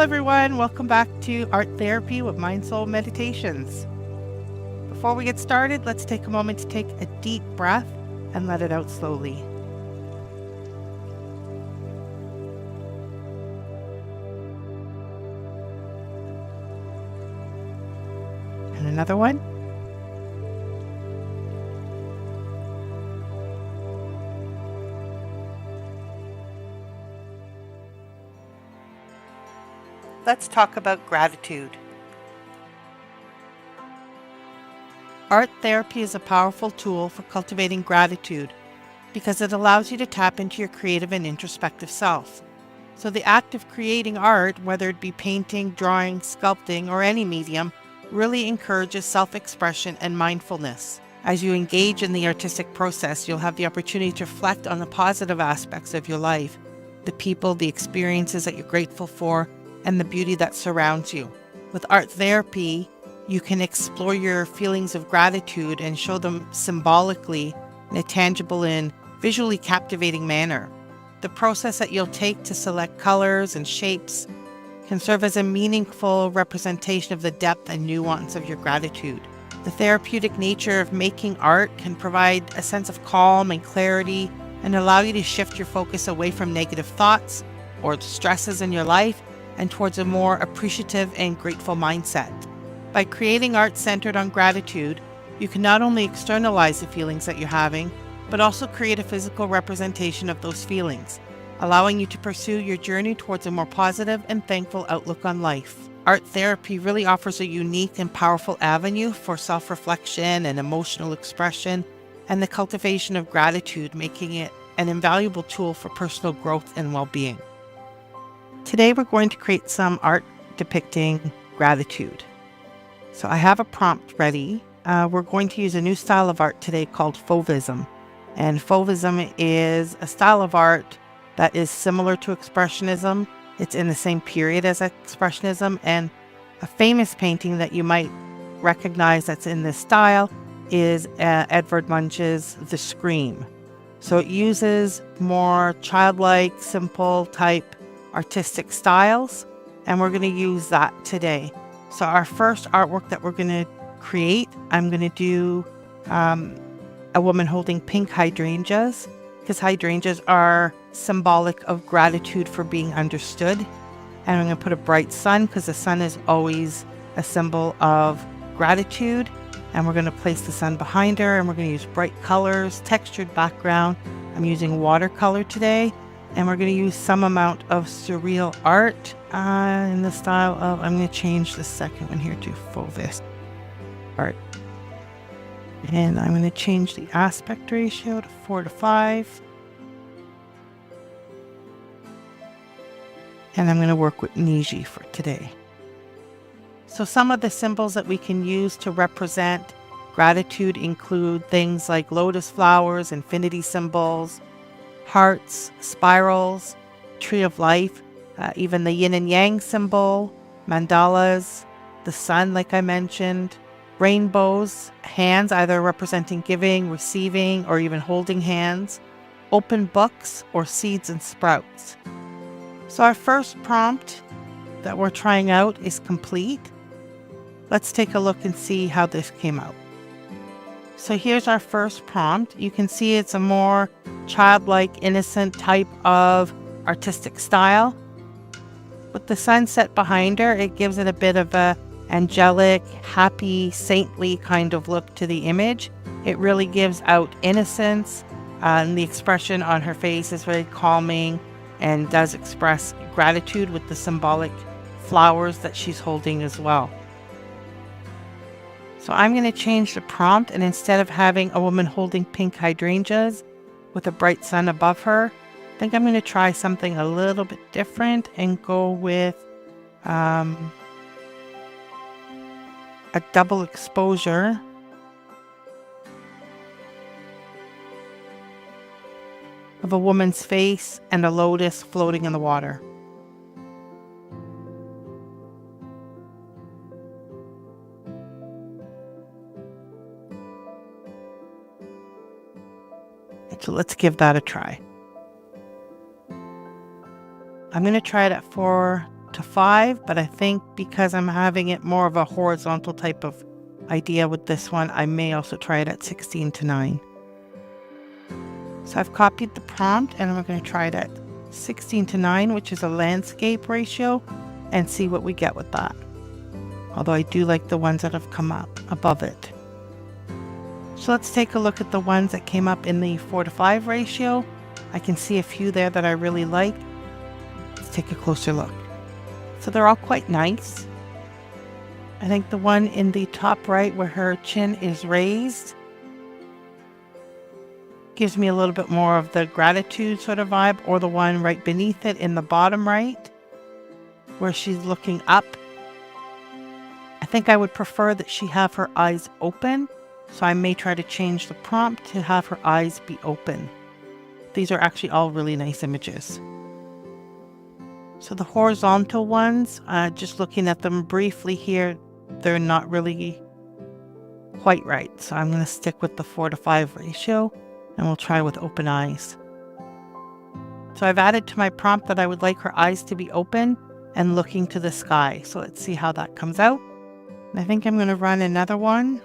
everyone. Welcome back to Art Therapy with MindSoulMeditations. Before we get started, let's take a moment to take a deep breath and let it out slowly. And another one. Let's talk about gratitude. Art therapy is a powerful tool for cultivating gratitude because it allows you to tap into your creative and introspective self. So the act of creating art, whether it be painting, drawing, sculpting, or any medium, really encourages self-expression and mindfulness. As you engage in the artistic process, you'll have the opportunity to reflect on the positive aspects of your life, the people, the experiences that you're grateful for, and the beauty that surrounds you. With art therapy, you can explore your feelings of gratitude and show them symbolically in a tangible and visually captivating manner. The process that you'll take to select colors and shapes can serve as a meaningful representation of the depth and nuance of your gratitude. The therapeutic nature of making art can provide a sense of calm and clarity and allow you to shift your focus away from negative thoughts or stresses in your life and towards a more appreciative and grateful mindset. By creating art centered on gratitude, you can not only externalize the feelings that you're having, but also create a physical representation of those feelings, allowing you to pursue your journey towards a more positive and thankful outlook on life. Art therapy really offers a unique and powerful avenue for self-reflection and emotional expression, and the cultivation of gratitude, making it an invaluable tool for personal growth and well-being. Today we're going to create some art depicting gratitude. So I have a prompt ready. We're going to use a new style of art today called Fauvism. And Fauvism is a style of art that is similar to Expressionism. It's in the same period as Expressionism, and a famous painting that you might recognize that's in this style is Edvard Munch's The Scream. So it uses more childlike, simple type artistic styles, and we're going to use that today. So our first artwork that we're going to create, I'm going to do a woman holding pink hydrangeas, because hydrangeas are symbolic of gratitude for being understood. And I'm going to put a bright sun, because the sun is always a symbol of gratitude. And we're going to place the sun behind her, and we're going to use bright colors, textured background. I'm using watercolor today. And we're going to use some amount of surreal art in the style of, I'm going to change the second one here to Fauvism art. And I'm going to change the aspect ratio to 4:5. And I'm going to work with Niji for today. So some of the symbols that we can use to represent gratitude include things like lotus flowers, infinity symbols, hearts, spirals, tree of life, even the yin and yang symbol, mandalas, the sun, like I mentioned, rainbows, hands either representing giving, receiving, or even holding hands, open books, or seeds and sprouts. So our first prompt that we're trying out is complete. Let's take a look and see how this came out. So here's our first prompt. You can see it's a more childlike, innocent type of artistic style. With the sunset behind her, it gives it a bit of a angelic, happy, saintly kind of look to the image. It really gives out innocence, and the expression on her face is very calming and does express gratitude with the symbolic flowers that she's holding as well. So I'm going to change the prompt, and instead of having a woman holding pink hydrangeas with a bright sun above her, I think I'm going to try something a little bit different and go with a double exposure of a woman's face and a lotus floating in the water. So let's give that a try. I'm going to try it at 4 to 5, but I think because I'm having it more of a horizontal type of idea with this one, I may also try it at 16 to 9. So I've copied the prompt and we're going to try it at 16 to 9, which is a landscape ratio, and see what we get with that. Although I do like the ones that have come up above it. So let's take a look at the ones that came up in the 4 to 5 ratio. I can see a few there that I really like. Let's take a closer look. So they're all quite nice. I think the one in the top right where her chin is raised gives me a little bit more of the gratitude sort of vibe, or the one right beneath it in the bottom right where she's looking up. I think I would prefer that she have her eyes open, so I may try to change the prompt to have her eyes be open. These are actually all really nice images. So the horizontal ones, just looking at them briefly here, they're not really quite right. So I'm going to stick with the 4 to 5 ratio, and we'll try with open eyes. So I've added to my prompt that I would like her eyes to be open and looking to the sky. So let's see how that comes out. And I think I'm going to run another one.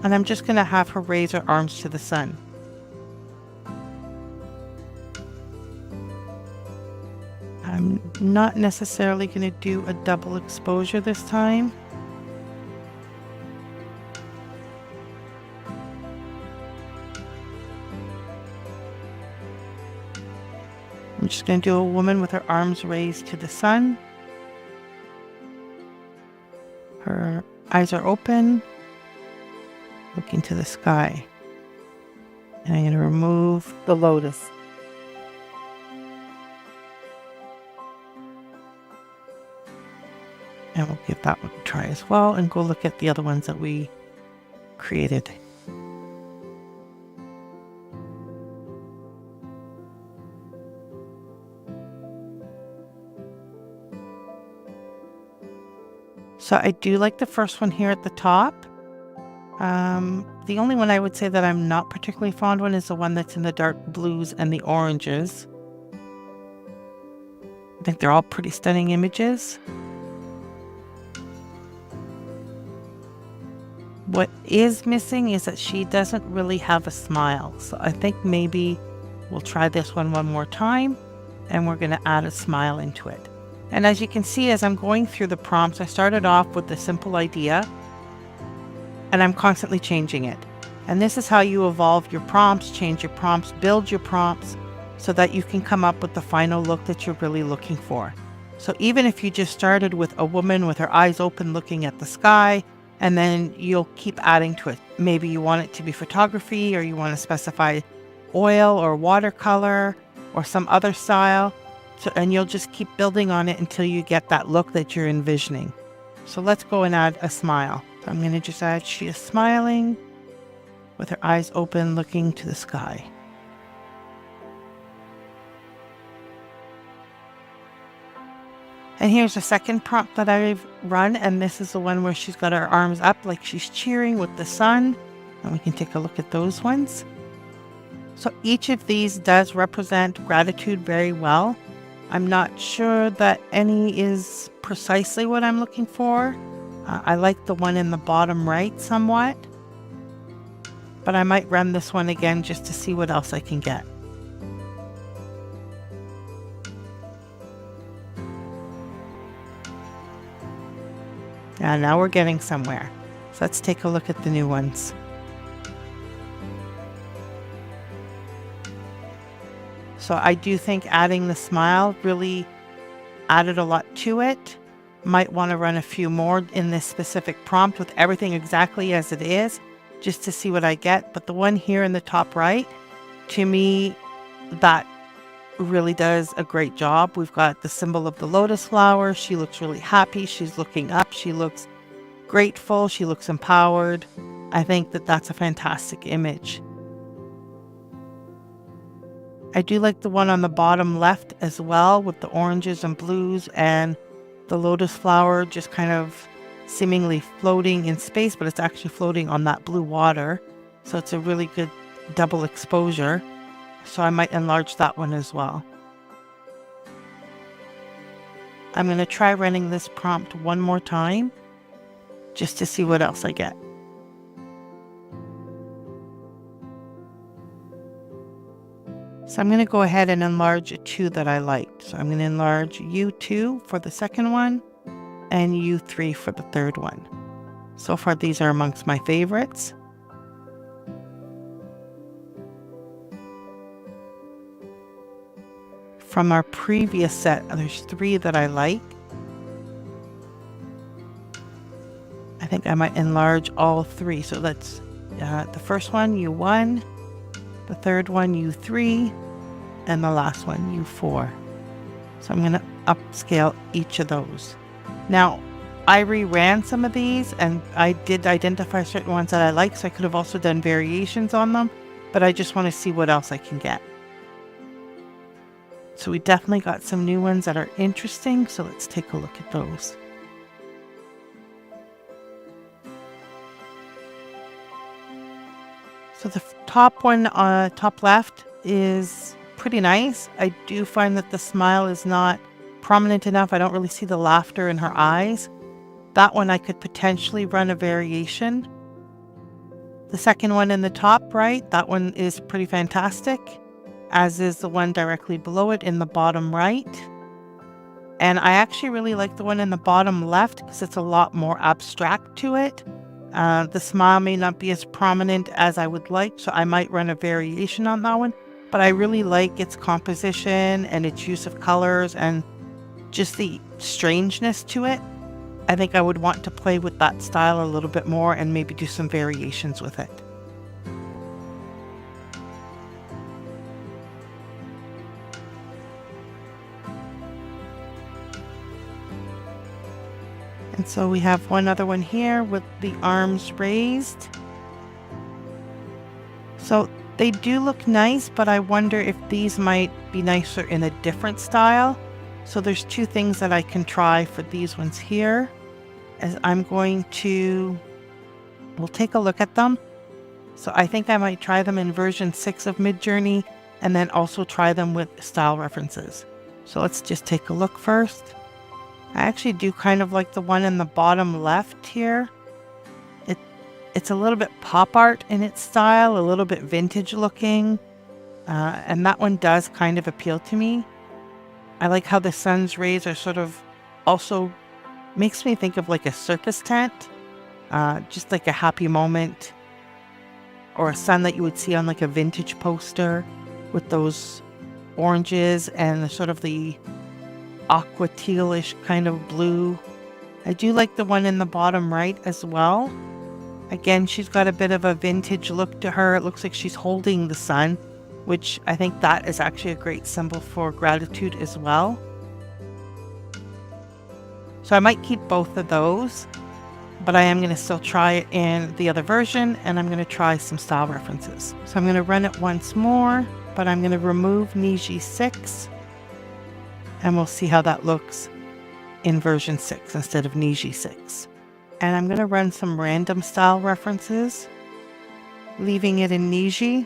And I'm just going to have her raise her arms to the sun. I'm not necessarily going to do a double exposure this time. I'm just going to do a woman with her arms raised to the sun. Her eyes are open, looking to the sky. And I'm going to remove the lotus. And we'll give that one a try as well, and go look at the other ones that we created. So I do like the first one here at the top. The only one I would say that I'm not particularly fond of is the one that's in the dark blues and the oranges. I think they're all pretty stunning images. What is missing is that she doesn't really have a smile. So I think maybe we'll try this one more time, and we're going to add a smile into it. And as you can see, as I'm going through the prompts, I started off with the simple idea, and I'm constantly changing it. And this is how you evolve your prompts, change your prompts, build your prompts, so that you can come up with the final look that you're really looking for. So even if you just started with a woman with her eyes open looking at the sky, and then you'll keep adding to it. Maybe you want it to be photography, or you want to specify oil or watercolor or some other style. So, and you'll just keep building on it until you get that look that you're envisioning. So let's go and add a smile. So I'm going to just add she is smiling with her eyes open looking to the sky. And here's the second prompt that I've run, and this is the one where she's got her arms up like she's cheering with the sun. And we can take a look at those ones. So each of these does represent gratitude very well. I'm not sure that any is precisely what I'm looking for. I like the one in the bottom right somewhat, but I might run this one again just to see what else I can get. Yeah, now we're getting somewhere. So let's take a look at the new ones. So I do think adding the smile really added a lot to it. Might want to run a few more in this specific prompt with everything exactly as it is, just to see what I get. But the one here in the top right, to me, that really does a great job. We've got the symbol of the lotus flower. She looks really happy. She's looking up. She looks grateful. She looks empowered. I think that that's a fantastic image. I do like the one on the bottom left as well, with the oranges and blues and the lotus flower just kind of seemingly floating in space, but it's actually floating on that blue water. So it's a really good double exposure. So I might enlarge that one as well. I'm going to try running this prompt one more time just to see what else I get. So I'm going to go ahead and enlarge 2 that I liked. So I'm going to enlarge U2 for the second one and U3 for the third one. So far, these are amongst my favorites. From our previous set, there's 3 that I like. I think I might enlarge all 3. So that's the first one, U1, the third one, U3, and the last one, U4. So I'm going to upscale each of those. Now, I reran some of these and I did identify certain ones that I like, so I could have also done variations on them, but I just want to see what else I can get. So we definitely got some new ones that are interesting, so let's take a look at those. So the top one, top left, is pretty nice. I do find that the smile is not prominent enough. I don't really see the laughter in her eyes. That one I could potentially run a variation. The second one in the top right, that one is pretty fantastic, as is the one directly below it in the bottom right. And I actually really like the one in the bottom left because it's a lot more abstract to it. The smile may not be as prominent as I would like, so I might run a variation on that one. But I really like its composition and its use of colors and just the strangeness to it. I think I would want to play with that style a little bit more and maybe do some variations with it. And so we have one other one here with the arms raised. So they do look nice, but I wonder if these might be nicer in a different style. So there's 2 things that I can try for these ones here, as I'm going to, we'll take a look at them. So I think I might try them in version 6 of Midjourney and then also try them with style references. So let's just take a look first. I actually do kind of like the one in the bottom left here. It's a little bit pop art in its style, a little bit vintage looking, and that one does kind of appeal to me. I like how the sun's rays are sort of also makes me think of like a circus tent, just like a happy moment, or a sun that you would see on like a vintage poster with those oranges and sort of the aqua tealish kind of blue. I do like the one in the bottom right as well. Again, she's got a bit of a vintage look to her. It looks like she's holding the sun, which I think that is actually a great symbol for gratitude as well. So I might keep both of those, but I am going to still try it in the other version, and I'm going to try some style references. So I'm going to run it once more, but I'm going to remove Niji 6, and we'll see how that looks in version 6 instead of Niji 6. And I'm going to run some random style references, leaving it in Niji.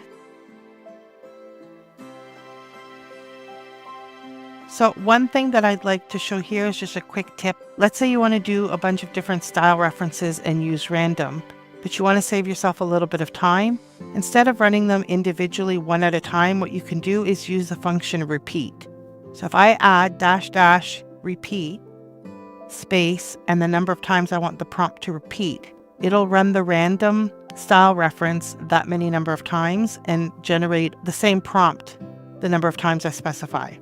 So one thing that I'd like to show here is just a quick tip. Let's say you want to do a bunch of different style references and use random, but you want to save yourself a little bit of time. Instead of running them individually one at a time, what you can do is use the function repeat. So if I add -- repeat, space, and the number of times I want the prompt to repeat, it'll run the random style reference that many number of times and generate the same prompt the number of times I specify.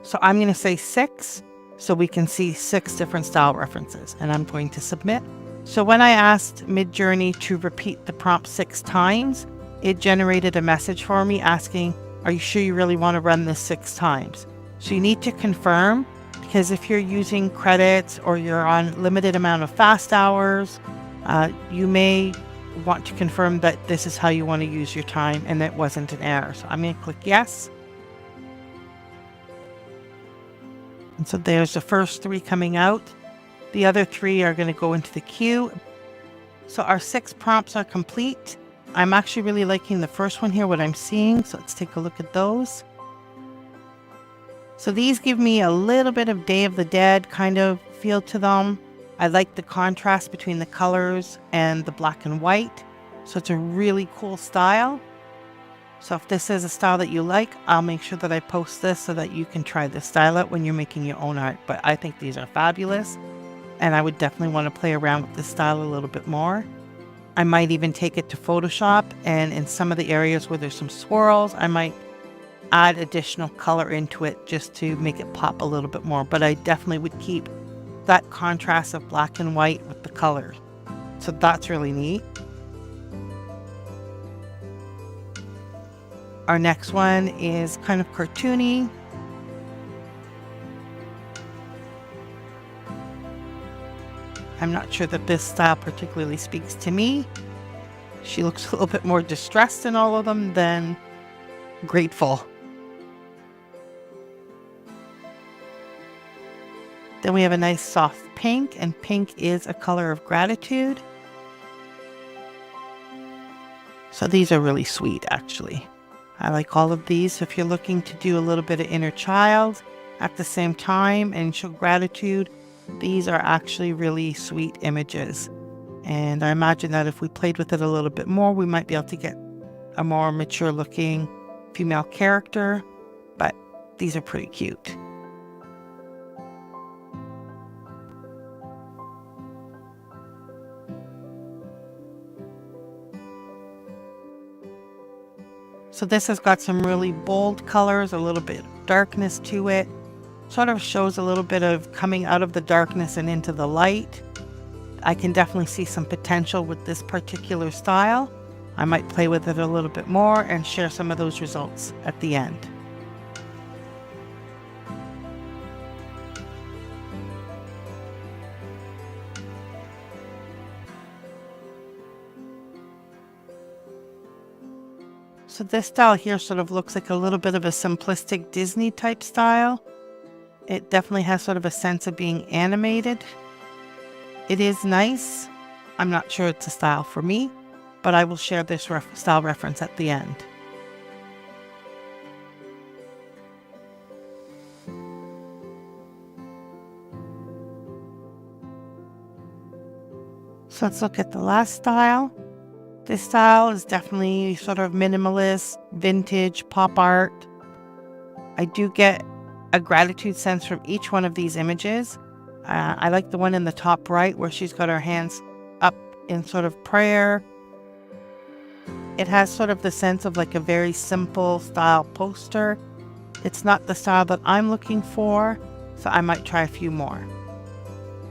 So I'm going to say 6 so we can see 6 different style references, and I'm going to submit. So when I asked Midjourney to repeat the prompt 6 times, it generated a message for me asking, are you sure you really want to run this 6 times? So you need to confirm, because if you're using credits or you're on limited amount of fast hours, you may want to confirm that this is how you want to use your time and it wasn't an error. So I'm going to click yes. And so there's the first 3 coming out. The other 3 are going to go into the queue. So our 6 prompts are complete. I'm actually really liking the first one here, what I'm seeing. So let's take a look at those. So these give me a little bit of Day of the Dead kind of feel to them. I like the contrast between the colors and the black and white. So it's a really cool style. So if this is a style that you like, I'll make sure that I post this so that you can try this style out when you're making your own art. But I think these are fabulous, and I would definitely want to play around with this style a little bit more. I might even take it to Photoshop, and in some of the areas where there's some swirls, I might add additional color into it just to make it pop a little bit more. But I definitely would keep that contrast of black and white with the colors. So that's really neat. Our next one is kind of cartoony. I'm not sure that this style particularly speaks to me. She looks a little bit more distressed in all of them than grateful. Then we have a nice soft pink, and pink is a color of gratitude. So these are really sweet, actually. I like all of these. So if you're looking to do a little bit of inner child at the same time and show gratitude, these are actually really sweet images. And I imagine that if we played with it a little bit more, we might be able to get a more mature looking female character, but these are pretty cute. So this has got some really bold colors, a little bit of darkness to it. Sort of shows a little bit of coming out of the darkness and into the light. I can definitely see some potential with this particular style. I might play with it a little bit more and share some of those results at the end. So this style here sort of looks like a little bit of a simplistic Disney type style. It definitely has sort of a sense of being animated. It is nice. I'm not sure it's a style for me, but I will share this style reference at the end. So let's look at the last style. This style is definitely sort of minimalist, vintage, pop art. I do get a gratitude sense from each one of these images. I like the one in the top right where she's got her hands up in sort of prayer. It has sort of the sense of like a very simple style poster. It's not the style that I'm looking for, so I might try a few more.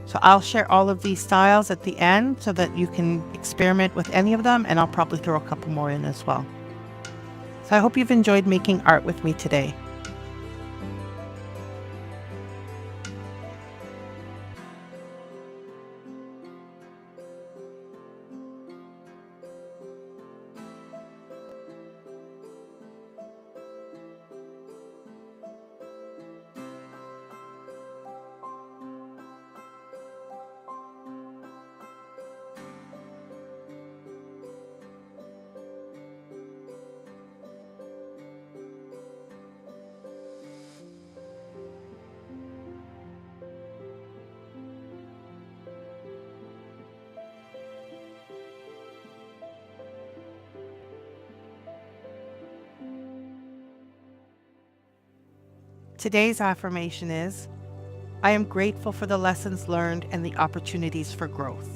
So I'll share all of these styles at the end so that you can experiment with any of them, and I'll probably throw a couple more in as well. So I hope you've enjoyed making art with me today. Today's affirmation is, I am grateful for the lessons learned and the opportunities for growth.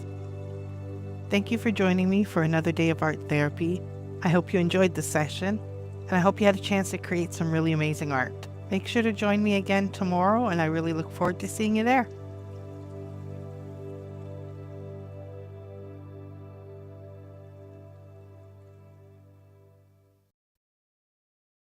Thank you for joining me for another day of art therapy. I hope you enjoyed this session, and I hope you had a chance to create some really amazing art. Make sure to join me again tomorrow, and I really look forward to seeing you there.